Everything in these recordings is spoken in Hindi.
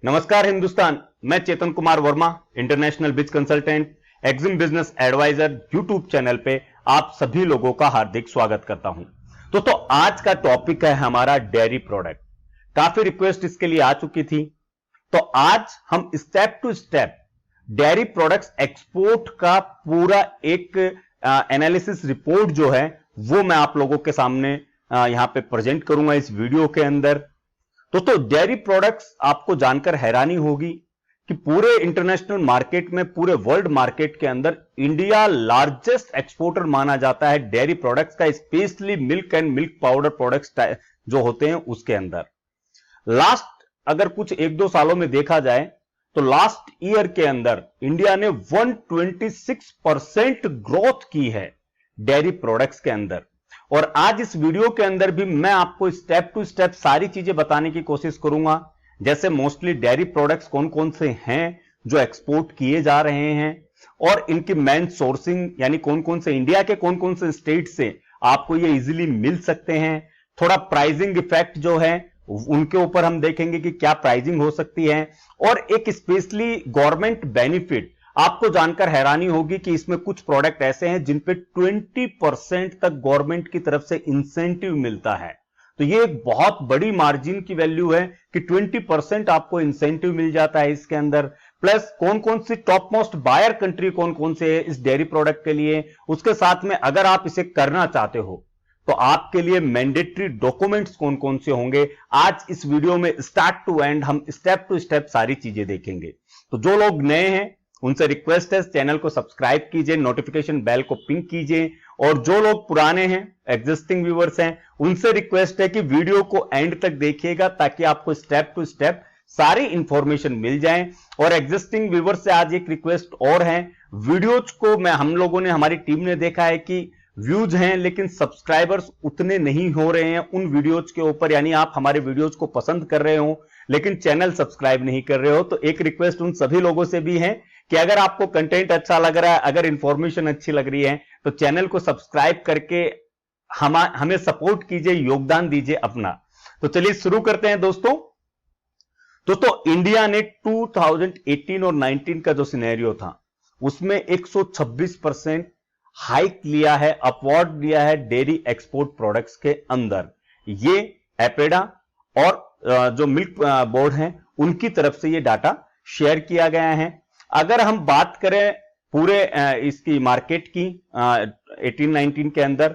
नमस्कार हिंदुस्तान, मैं Chetan Kumar Verma, international biz consultant, exim business advisor YouTube channel पे आप सभी लोगों का हार्दिक स्वागत करता हूं। दोस्तों, आज का टॉपिक है हमारा डेयरी प्रोडक्ट। काफी रिक्वेस्ट इसके लिए आ चुकी थी, तो आज हम step to step dairy products export का पूरा एक एनालिसिस रिपोर्ट जो है वो मैं आप लोगों के सामने यहां पे प्रेजेंट करूंगा इस वीडियो के अंदर। दोस्तों, डेयरी प्रोडक्ट्स आपको जानकर हैरानी होगी कि पूरे इंटरनेशनल मार्केट में, पूरे वर्ल्ड मार्केट के अंदर इंडिया लार्जेस्ट एक्सपोर्टर माना जाता है डेयरी प्रोडक्ट्स का, specially milk and milk powder products जो होते हैं उसके अंदर। लास्ट अगर कुछ 1-2 सालों में देखा जाए तो लास्ट ईयर के अंदर इंडिया ने 126% ग्रोथ की है डेयरी प्रोडक्ट्स के अंदर। और आज इस वीडियो के अंदर भी मैं आपको स्टेप टू स्टेप सारी चीजें बताने की कोशिश करूंगा, जैसे मोस्टली डेयरी प्रोडक्ट्स कौन कौन से हैं जो एक्सपोर्ट किए जा रहे हैं और इनकी मेन सोर्सिंग यानी कौन कौन से इंडिया के कौन कौन से स्टेट से आपको ये इजीली मिल सकते हैं। थोड़ा प्राइसिंग इफेक्ट जो है उनके ऊपर हम देखेंगे कि क्या प्राइसिंग हो सकती है, और एक स्पेशली गवर्नमेंट बेनिफिट आपको जानकर हैरानी होगी कि इसमें कुछ प्रोडक्ट ऐसे हैं जिन पे 20% तक गवर्नमेंट की तरफ से इंसेंटिव मिलता है। तो ये एक बहुत बड़ी मार्जिन की वैल्यू है कि 20% आपको इंसेंटिव मिल जाता है इसके अंदर। प्लस कौन कौन सी टॉप मोस्ट बायर कंट्री कौन कौन से है इस डेयरी प्रोडक्ट के लिए, उसके साथ में अगर आप इसे करना चाहते हो तो आपके लिए मैंडेटरी डॉक्यूमेंट्स कौन कौन से होंगे, आज इस वीडियो में स्टार्ट टू एंड हम स्टेप टू स्टेप सारी चीजें देखेंगे। तो जो लोग नए हैं उनसे रिक्वेस्ट है चैनल को सब्सक्राइब कीजिए, नोटिफिकेशन बेल को पिंग कीजिए, और जो लोग पुराने हैं, एग्जिस्टिंग व्यूअर्स हैं, उनसे रिक्वेस्ट है कि वीडियो को एंड तक देखिएगा ताकि आपको स्टेप टू स्टेप सारी इंफॉर्मेशन मिल जाए। और एग्जिस्टिंग व्यूअर्स से आज एक रिक्वेस्ट और है, वीडियोज को हम लोगों ने, हमारी टीम ने देखा है कि व्यूज हैं लेकिन सब्सक्राइबर्स उतने नहीं हो रहे हैं उन वीडियोज के ऊपर, यानी आप हमारे वीडियोज को पसंद कर रहे हो लेकिन चैनल सब्सक्राइब नहीं कर रहे हो। तो एक रिक्वेस्ट उन सभी लोगों से भी है कि अगर आपको कंटेंट अच्छा लग रहा है, अगर इंफॉर्मेशन अच्छी लग रही है, तो चैनल को सब्सक्राइब करके हमें सपोर्ट कीजिए, योगदान दीजिए अपना। तो चलिए शुरू करते हैं दोस्तों। इंडिया ने 2018 और 19 का जो सिनेरियो था उसमें 126% हाइक लिया है, अपवर्ड लिया है डेयरी एक्सपोर्ट प्रोडक्ट्स के अंदर। ये एपेडा और जो मिल्क बोर्ड हैं उनकी तरफ से ये डाटा शेयर किया गया है। अगर हम बात करें पूरे इसकी मार्केट की 18-19 के अंदर,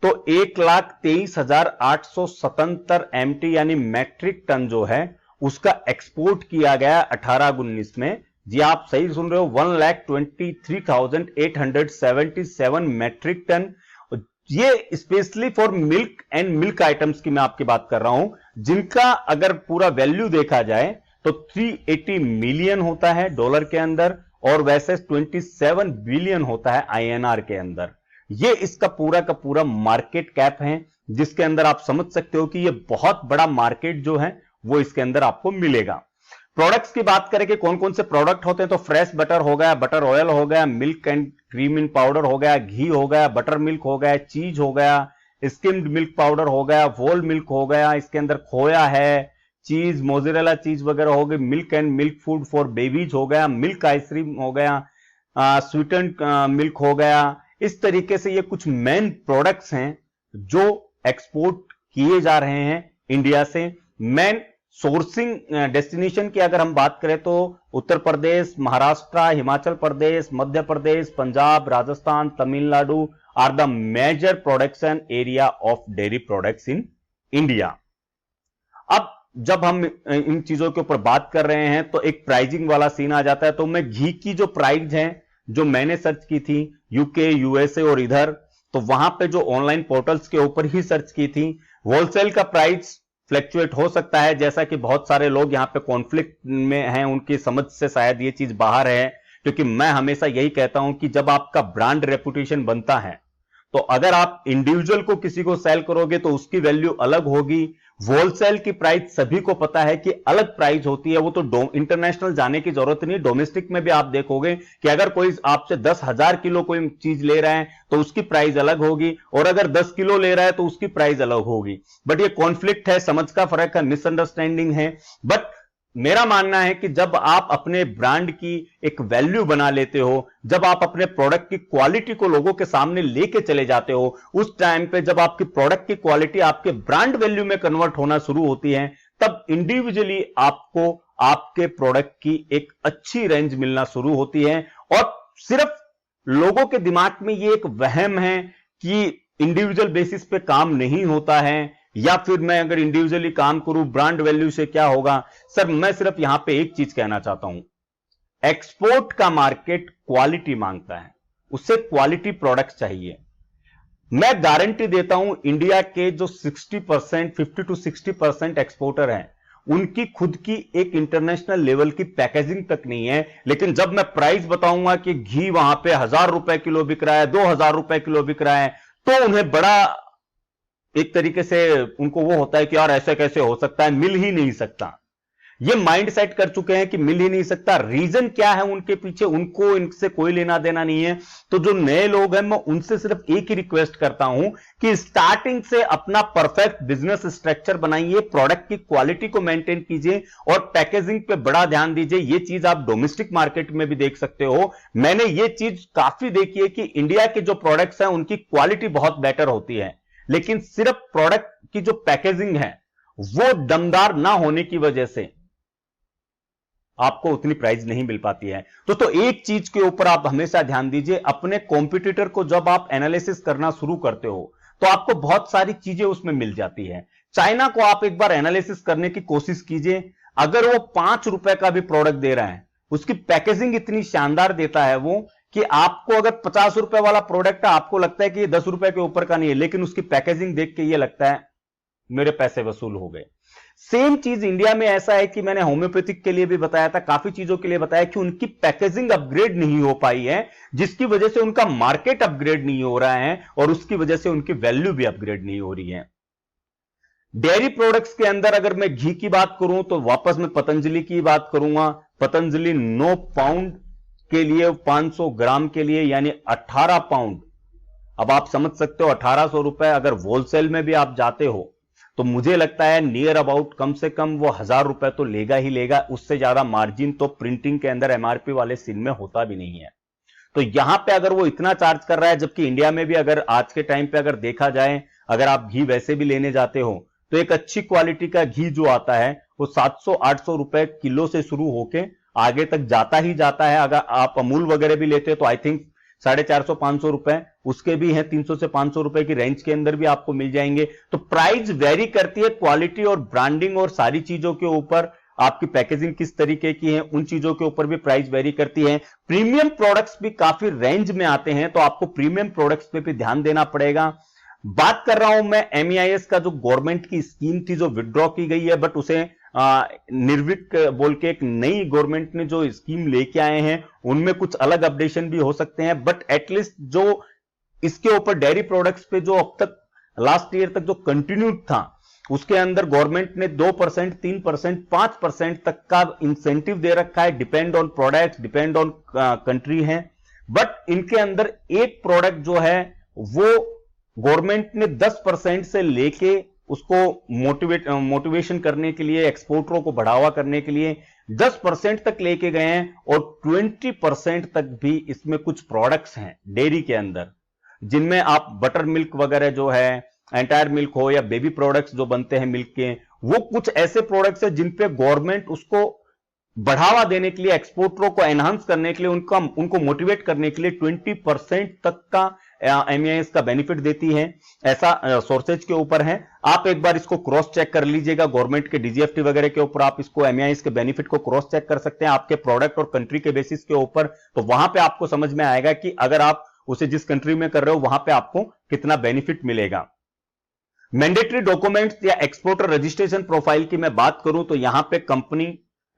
तो 1,23,877 MT यानी मैट्रिक टन जो है उसका एक्सपोर्ट किया गया 18-19 में। जी आप सही सुन रहे हो, 1,23,877 मैट्रिक टन। ये specially for milk and milk items की मैं आपकी बात कर रहा हूं, जिनका अगर पूरा वैल्यू देखा जाए तो 380 मिलियन होता है डॉलर के अंदर, और वैसे 27 बिलियन होता है INR के अंदर। ये इसका पूरा का पूरा मार्केट कैप है, जिसके अंदर आप समझ सकते हो कि ये बहुत बड़ा मार्केट जो है वो इसके अंदर आपको मिलेगा। प्रोडक्ट्स की बात करें कि कौन कौन से प्रोडक्ट होते हैं, तो फ्रेश बटर हो गया, बटर ऑयल हो गया, milk and cream in powder हो गया, घी हो गया, बटर मिल्क हो गया, चीज हो गया, स्किम्ड मिल्क पाउडर हो गया, व्होल मिल्क हो गया, इसके अंदर खोया है, चीज, मोज़रेला चीज वगैरह हो गई, milk and milk food for babies हो गया, मिल्क आइसक्रीम हो गया, स्वीटेंड मिल्क हो गया। इस तरीके से ये कुछ मेन प्रोडक्ट्स हैं जो एक्सपोर्ट किए जा रहे हैं इंडिया से। मेन सोर्सिंग डेस्टिनेशन की अगर हम बात करें तो Uttar Pradesh, Maharashtra, Himachal Pradesh, Madhya Pradesh, Punjab, Rajasthan, Tamil Nadu are the major production area of dairy products in India. अब जब हम इन चीजों के ऊपर बात कर रहे हैं तो एक प्राइसिंग वाला सीन आ जाता है। तो मैं घी की जो प्राइस है जो मैंने सर्च की थी यूके, यूएसए और इधर, तो वहां पे जो ऑनलाइन पोर्टल्स के ऊपर ही सर्च की थी, होलसेल का प्राइस फ्लैक्चुएट हो सकता है, जैसा कि बहुत सारे लोग यहां पे कॉन्फ्लिक्ट में हैं, उनकी समझ से शायद ये चीज बाहर है। क्योंकि मैं हमेशा यही कहता हूं कि जब आपका ब्रांड रेपुटेशन बनता है तो अगर आप इंडिविजुअल को किसी को सेल करोगे तो उसकी वैल्यू अलग होगी, होलसेल की प्राइस सभी को पता है कि अलग प्राइस होती है। वो तो इंटरनेशनल जाने की जरूरत नहीं, डोमेस्टिक में भी आप देखोगे कि अगर कोई आपसे 10,000 किलो कोई चीज ले रहा है तो उसकी प्राइस अलग होगी, और अगर 10 किलो ले रहा है तो उसकी प्राइस अलग होगी। बट ये कॉन्फ्लिक्ट है, समझ का फर्क है, मिसअंडरस्टैंडिंग है। बट मेरा मानना है कि जब आप अपने ब्रांड की एक वैल्यू बना लेते हो, जब आप अपने प्रोडक्ट की क्वालिटी को लोगों के सामने लेके चले जाते हो, उस टाइम पे जब आपकी प्रोडक्ट की क्वालिटी आपके ब्रांड वैल्यू में कन्वर्ट होना शुरू होती है, तब इंडिविजुअली आपको आपके प्रोडक्ट की एक अच्छी रेंज मिलना शुरू होती है। और सिर्फ लोगों के दिमाग में ये एक वहम है कि इंडिविजुअल बेसिस पे काम नहीं होता है, या फिर मैं अगर इंडिविजुअली काम करूं ब्रांड वैल्यू से क्या होगा। सर मैं सिर्फ यहां पे एक चीज कहना चाहता हूं, एक्सपोर्ट का मार्केट क्वालिटी मांगता है, उससे क्वालिटी प्रोडक्ट चाहिए। मैं गारंटी देता हूं इंडिया के जो 60% 50 to 60% एक्सपोर्टर हैं, उनकी खुद की एक इंटरनेशनल लेवल की पैकेजिंग तक नहीं है। लेकिन जब मैं प्राइस बताऊंगा कि घी वहां पे 1000 रुपए किलो बिक रहा है, 2000 रुपए किलो बिक रहा है, तो उन्हें बड़ा एक तरीके से उनको वो होता है कि यार ऐसे कैसे हो सकता है, मिल ही नहीं सकता। ये माइंड सेट कर चुके हैं कि मिल ही नहीं सकता। रीजन क्या है उनके पीछे, उनको इनसे कोई लेना देना नहीं है। तो जो नए लोग हैं, मैं उनसे सिर्फ एक ही रिक्वेस्ट करता हूं कि स्टार्टिंग से अपना परफेक्ट बिजनेस स्ट्रक्चर बनाइए, प्रोडक्ट की क्वालिटी को मेंटेन कीजिए और पैकेजिंग पे बड़ा ध्यान दीजिए। ये चीज आप डोमेस्टिक मार्केट में भी देख सकते हो। मैंने ये चीज काफी देखी है कि इंडिया के जो प्रोडक्ट्स हैं उनकी क्वालिटी बहुत बेटर होती है, लेकिन सिर्फ प्रोडक्ट की जो पैकेजिंग है वो दमदार ना होने की वजह से आपको उतनी प्राइस नहीं मिल पाती है। तो एक चीज के ऊपर आप हमेशा ध्यान दीजिए, अपने कॉम्पिटिटर को जब आप एनालिसिस करना शुरू करते हो तो आपको बहुत सारी चीजें उसमें मिल जाती है। चाइना को आप एक बार एनालिसिस करने की कोशिश कीजिए, अगर वो 5 रुपए का भी प्रोडक्ट दे रहा है, उसकी पैकेजिंग इतनी शानदार देता है वो कि आपको अगर 50 रुपए वाला प्रोडक्ट है, आपको लगता है कि ये 10 रुपए के ऊपर का नहीं है, लेकिन उसकी पैकेजिंग देख के ये लगता है मेरे पैसे वसूल हो गए। सेम चीज इंडिया में ऐसा है कि मैंने होम्योपैथिक के लिए भी बताया था, काफी चीजों के लिए बताया कि उनकी पैकेजिंग अपग्रेड नहीं हो पाई है, जिसकी वजह से उनका मार्केट अपग्रेड नहीं हो रहा है और उसकी वजह से उनकी वैल्यू भी अपग्रेड नहीं हो रही है। डेयरी प्रोडक्ट्स के अंदर अगर मैं घी की बात करूं तो वापस मैं पतंजलि की बात करूंगा। पतंजलि 9 पाउंड के लिए 500 ग्राम के लिए यानी 18 पाउंड। अब आप समझ सकते हो 1800 रुपए अगर होलसेल में भी आप जाते हो तो मुझे लगता है नियर अबाउट कम से कम वो 1000 रुपए तो लेगा ही लेगा। उससे ज्यादा मार्जिन तो प्रिंटिंग के अंदर एमआरपी वाले सीन में होता भी नहीं है। तो यहां पे अगर वो इतना चार्ज कर रहा है, जबकि इंडिया में भी अगर आज के टाइम पे अगर देखा जाए, अगर आप घी वैसे भी लेने जाते हो तो एक अच्छी क्वालिटी का घी जो आता है वो 700-800 रुपए किलो से शुरू होके आगे तक जाता ही जाता है। अगर आप अमूल वगैरह भी लेते हो तो आई थिंक 450-500 रुपए उसके भी हैं, 300 से 500 रुपए की रेंज के अंदर भी आपको मिल जाएंगे। तो प्राइस वेरी करती है क्वालिटी और ब्रांडिंग और सारी चीजों के ऊपर, आपकी पैकेजिंग किस तरीके की है उन चीजों के ऊपर भी प्राइस वेरी करती है। प्रीमियम प्रोडक्ट्स भी काफी रेंज में आते हैं, तो आपको प्रीमियम प्रोडक्ट्स पे भी ध्यान देना पड़ेगा। बात कर रहा हूं मैं MEIS का, जो गवर्नमेंट की स्कीम थी जो विड्रॉ की गई है, बट उसे निर्विक बोल के एक नई गवर्नमेंट ने जो स्कीम लेके आए हैं उनमें कुछ अलग अपडेशन भी हो सकते हैं, बट एटलीस्ट जो इसके ऊपर डेयरी प्रोडक्ट्स पे जो अब तक लास्ट ईयर तक जो कंटिन्यूड था उसके अंदर गवर्नमेंट ने 2%, 3%, 5% तक का इंसेंटिव दे रखा है। Depend on product, depend on country है, बट इनके अंदर एक प्रोडक्ट जो है वो गवर्नमेंट ने 10% से लेके उसको मोटिवेशन करने के लिए, एक्सपोर्टरों को बढ़ावा करने के लिए 10% तक लेके गए हैं। और 20% तक भी इसमें कुछ प्रोडक्ट्स हैं डेयरी के अंदर जिनमें आप बटर मिल्क वगैरह जो है, एंटायर मिल्क हो या बेबी प्रोडक्ट्स जो बनते हैं मिल्क के, वो कुछ ऐसे प्रोडक्ट्स हैं जिन पे गवर्नमेंट उसको बढ़ावा देने के लिए, एक्सपोर्टरों को एनहांस करने के लिए, उनको मोटिवेट करने के लिए 20% तक का MEIS का बेनिफिट देती है। ऐसा सोर्सेज के ऊपर है, आप एक बार इसको क्रॉस चेक कर लीजिएगा। गवर्नमेंट के DGFT वगैरह के ऊपर आप इसको MEIS के बेनिफिट को क्रॉस चेक कर सकते हैं आपके प्रोडक्ट और कंट्री के बेसिस के ऊपर। तो वहां पे आपको समझ में आएगा कि अगर आप उसे जिस कंट्री में कर रहे हो वहां पे आपको कितना बेनिफिट मिलेगा। मैंडेटरी डॉक्यूमेंट्स या एक्सपोर्टर रजिस्ट्रेशन प्रोफाइल की मैं बात करूं तो यहां पे कंपनी,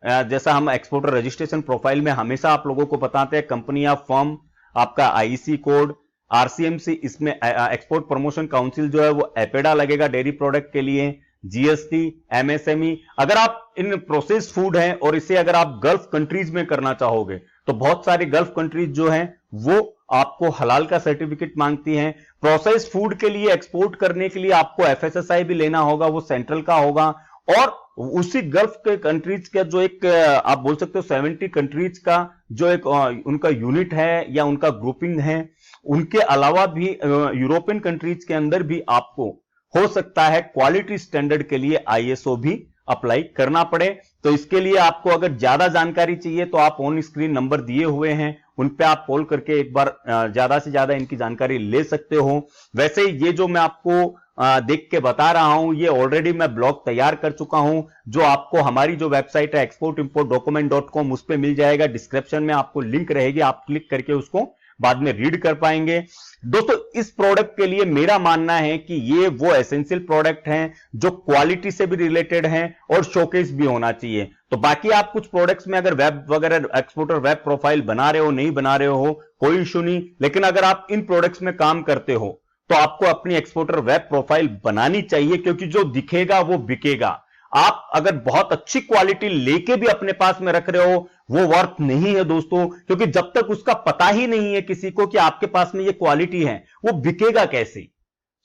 जैसा हम एक्सपोर्टर रजिस्ट्रेशन प्रोफाइल में हमेशा आप लोगों को बताते हैं, कंपनी या फर्म, आपका IEC कोड, RCMC, इसमें एक्सपोर्ट प्रमोशन काउंसिल जो है वो एपेडा लगेगा डेयरी प्रोडक्ट के लिए, GST, MSME। अगर आप इन प्रोसेस्ड फूड हैं और इसे अगर आप गल्फ कंट्रीज में करना चाहोगे तो बहुत सारी गल्फ कंट्रीज जो हैं वो आपको हलाल का सर्टिफिकेट मांगती हैं। प्रोसेस्ड फूड के लिए एक्सपोर्ट करने के लिए आपको FSSAI भी लेना होगा, वो सेंट्रल का होगा। और उसी गल्फ के कंट्रीज का जो एक आप बोल सकते हो 70 कंट्रीज का जो एक उनका यूनिट है या उनका ग्रुपिंग है, उनके अलावा भी यूरोपियन कंट्रीज के अंदर भी आपको हो सकता है क्वालिटी स्टैंडर्ड के लिए आईएसओ भी अप्लाई करना पड़े। तो इसके लिए आपको अगर ज्यादा जानकारी चाहिए तो आप ऑन स्क्रीन नंबर दिए हुए हैं, उन पे आप कॉल करके एक बार ज्यादा से ज्यादा इनकी जानकारी ले सकते हो। वैसे ये जो मैं आपको देख के बता रहा हूं, ये ऑलरेडी मैं ब्लॉग तैयार कर चुका हूं, जो आपको हमारी जो वेबसाइट है exportimport.document.com उस पे मिल जाएगा। डिस्क्रिप्शन में आपको लिंक रहेगी, आप क्लिक करके उसको बाद में रीड कर पाएंगे। दोस्तों इस प्रोडक्ट के लिए मेरा मानना है कि ये वो एसेंशियल प्रोडक्ट हैं जो क्वालिटी से भी रिलेटेड हैं और शोकेस भी होना चाहिए। तो बाकी आप कुछ प्रोडक्ट्स में अगर वेब वगैरह एक्सपोर्टर वेब प्रोफाइल बना रहे हो, नहीं बना रहे हो, कोई इशू नहीं, लेकिन अगर आप इन प्रोडक्ट्स में काम करते हो तो आपको अपनी एक्सपोर्टर वेब प्रोफाइल बनानी चाहिए, क्योंकि जो दिखेगा वो बिकेगा। आप अगर बहुत अच्छी क्वालिटी लेके भी अपने पास में रख रहे हो, वो वर्थ नहीं है दोस्तों, क्योंकि जब तक उसका पता ही नहीं है किसी को कि आपके पास में ये क्वालिटी है, वो बिकेगा कैसे।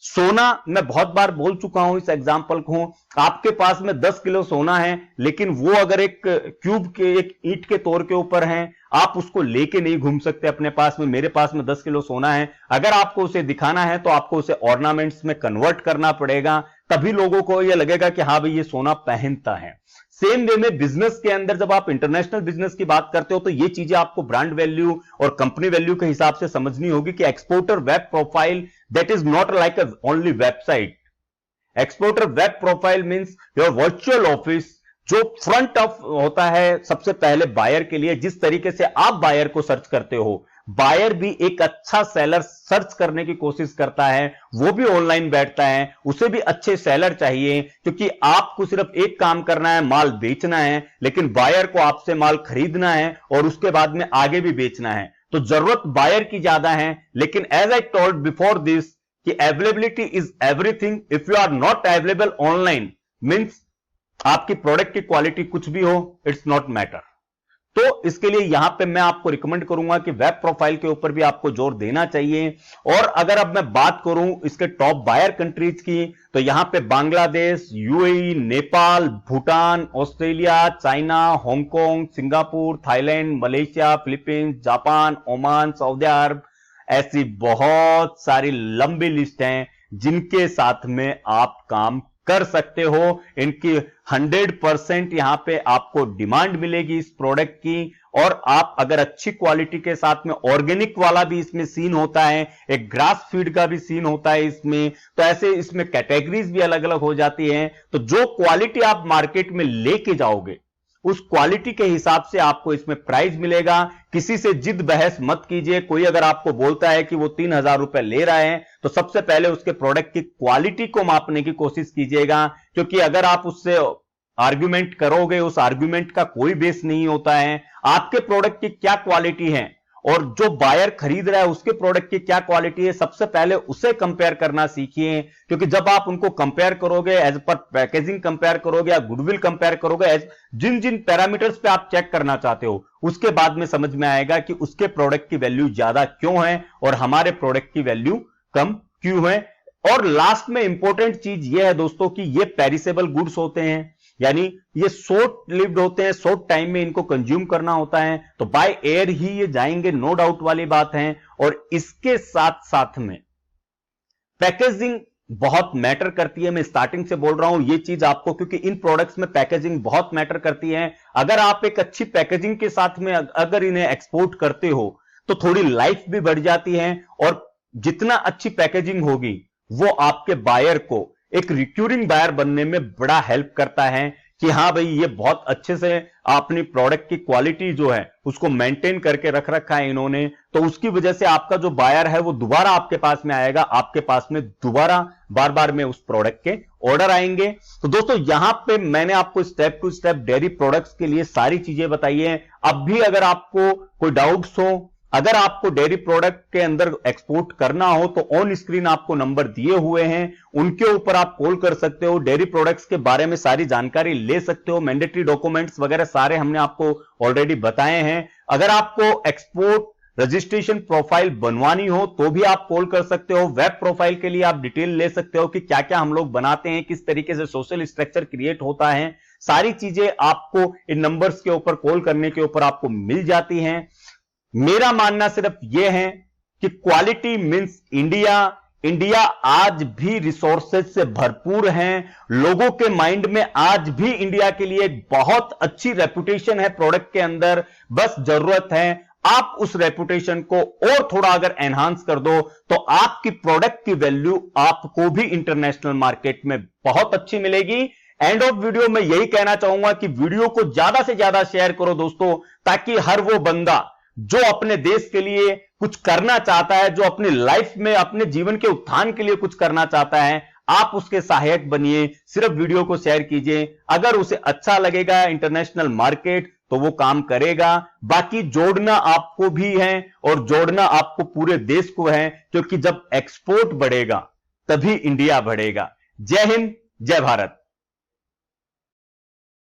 सोना, मैं बहुत बार बोल चुका हूं इस एग्जांपल को, आपके पास में 10 किलो सोना है, लेकिन वो अगर एक क्यूब के, एक ईंट के तौर के ऊपर है, आप उसको लेके नहीं घूम सकते अपने पास में। मेरे पास में 10 किलो सोना है, अगर आपको उसे दिखाना है तो आपको उसे ऑर्नामेंट्स में कन्वर्ट करना पड़ेगा, तभी लोगों को यह लगेगा कि हाँ भाई ये सोना पहनता है। सेम वे में बिजनेस के अंदर जब आप इंटरनेशनल बिजनेस की बात करते हो तो ये चीजें आपको ब्रांड वैल्यू और कंपनी वैल्यू के हिसाब से समझनी होगी कि exporter web profile that is not like a only website. Exporter web profile means your virtual office, जो फ्रंट ऑफ होता है सबसे पहले बायर के लिए। जिस तरीके से आप बायर को सर्च करते हो, बायर भी एक अच्छा सेलर सर्च करने की कोशिश करता है, वो भी ऑनलाइन बैठता है, उसे भी अच्छे सेलर चाहिए, क्योंकि आपको सिर्फ एक काम करना है, माल बेचना है, लेकिन बायर को आपसे माल खरीदना है और उसके बाद में आगे भी बेचना है। तो जरूरत बायर की ज्यादा है, लेकिन as I told before this कि availability is everything. If you are not available online means आपकी प्रोडक्ट की क्वालिटी कुछ भी हो, इट्स नॉट मैटर। तो इसके लिए यहां पे मैं आपको रिकमेंड करूंगा कि वेब प्रोफाइल के ऊपर भी आपको जोर देना चाहिए। और अगर अब मैं बात करूं इसके टॉप बायर कंट्रीज की, तो यहां पे Bangladesh, UAE, Nepal, Bhutan, Australia, China, Hong Kong, Singapore, Thailand, Malaysia, Philippines, Japan, Oman, Saudi Arabia, ऐसी बहुत सारी लंबी लिस्ट है जिनके साथ में आप काम कर सकते हो। इनकी 100% यहां पे आपको डिमांड मिलेगी इस प्रोडक्ट की। और आप अगर अच्छी क्वालिटी के साथ में, ऑर्गेनिक वाला भी इसमें सीन होता है, एक ग्रास फीड का भी सीन होता है इसमें, तो ऐसे इसमें कैटेगरीज भी अलग अलग हो जाती हैं। तो जो क्वालिटी आप मार्केट में लेके जाओगे उस क्वालिटी के हिसाब से आपको इसमें प्राइस मिलेगा। किसी से जिद बहस मत कीजिए। कोई अगर आपको बोलता है कि वो 3,000 रुपए ले रहा है, तो सबसे पहले उसके प्रोडक्ट की क्वालिटी को मापने की कोशिश कीजिएगा, क्योंकि अगर आप उससे आर्ग्यूमेंट करोगे, उस आर्ग्यूमेंट का कोई बेस नहीं होता है। आपके प्रोडक्ट की क्या क्वालिटी है और जो बायर खरीद रहा है उसके प्रोडक्ट की क्या क्वालिटी है, सबसे पहले उसे कंपेयर करना सीखिए। क्योंकि जब आप उनको कंपेयर करोगे, एज पर पैकेजिंग कंपेयर करोगे या गुडविल कंपेयर करोगे, एज जिन जिन पैरामीटर्स पे आप चेक करना चाहते हो, उसके बाद में समझ में आएगा कि उसके प्रोडक्ट की वैल्यू ज्यादा क्यों है और हमारे प्रोडक्ट की वैल्यू कम क्यों है। और लास्ट में इंपॉर्टेंट चीज यह है दोस्तों कि ये पेरिसेबल गुड्स होते हैं, यानी ये शॉर्ट लिव्ड होते हैं, शॉर्ट टाइम में इनको कंज्यूम करना होता है, तो बाय एयर ही ये जाएंगे, नो डाउट वाली बात है। और इसके साथ साथ में पैकेजिंग बहुत मैटर करती है। मैं स्टार्टिंग से बोल रहा हूं ये चीज आपको, क्योंकि इन प्रोडक्ट्स में पैकेजिंग बहुत मैटर करती है। अगर आप एक अच्छी पैकेजिंग के साथ में अगर इन्हें एक्सपोर्ट करते हो तो थोड़ी लाइफ भी बढ़ जाती है। और जितना अच्छी पैकेजिंग होगी वो आपके बायर को एक रिक्यूरिंग बायर बनने में बड़ा हेल्प करता है कि हां भाई ये बहुत अच्छे से अपनी प्रोडक्ट की क्वालिटी जो है उसको मेंटेन करके रख रखा है इन्होंने। तो उसकी वजह से आपका जो बायर है वो दोबारा आपके पास में आएगा, आपके पास में दोबारा बार बार में उस प्रोडक्ट के ऑर्डर आएंगे। तो दोस्तों यहां पे मैंने आपको step to step dairy products के लिए सारी चीजें बताई है। अब भी अगर आपको कोई डाउट्स हो, अगर आपको डेयरी प्रोडक्ट के अंदर एक्सपोर्ट करना हो, तो ऑन स्क्रीन आपको नंबर दिए हुए हैं, उनके ऊपर आप कॉल कर सकते हो, डेयरी प्रोडक्ट्स के बारे में सारी जानकारी ले सकते हो। मैंडेटरी डॉक्यूमेंट्स वगैरह सारे हमने आपको ऑलरेडी बताए हैं। अगर आपको एक्सपोर्ट रजिस्ट्रेशन प्रोफाइल बनवानी हो तो भी आप कॉल कर सकते हो। वेब प्रोफाइल के लिए आप डिटेल ले सकते हो कि क्या क्या हम लोग बनाते हैं, किस तरीके से सोशल स्ट्रक्चर क्रिएट होता है, सारी चीजें आपको इन नंबर्स के ऊपर कॉल करने के ऊपर आपको मिल जाती हैं। मेरा मानना सिर्फ यह है कि क्वालिटी मींस इंडिया। इंडिया आज भी रिसोर्सेज से भरपूर हैं। लोगों के माइंड में आज भी इंडिया के लिए एक बहुत अच्छी रेपुटेशन है प्रोडक्ट के अंदर। बस जरूरत है आप उस रेपुटेशन को और थोड़ा अगर एनहांस कर दो तो आपकी प्रोडक्ट की वैल्यू आपको भी इंटरनेशनल मार्केट में बहुत अच्छी मिलेगी। एंड ऑफ वीडियो में यही कहना चाहूंगा कि वीडियो को ज्यादा से ज्यादा शेयर करो दोस्तों, ताकि हर वो बंदा जो अपने देश के लिए कुछ करना चाहता है, जो अपनी लाइफ में अपने जीवन के उत्थान के लिए कुछ करना चाहता है, आप उसके सहायक बनिए। सिर्फ वीडियो को शेयर कीजिए। अगर उसे अच्छा लगेगा इंटरनेशनल मार्केट तो वो काम करेगा। बाकी जोड़ना आपको भी है और जोड़ना आपको पूरे देश को है, क्योंकि जब एक्सपोर्ट बढ़ेगा तभी इंडिया बढ़ेगा। जय हिंद, जय भारत।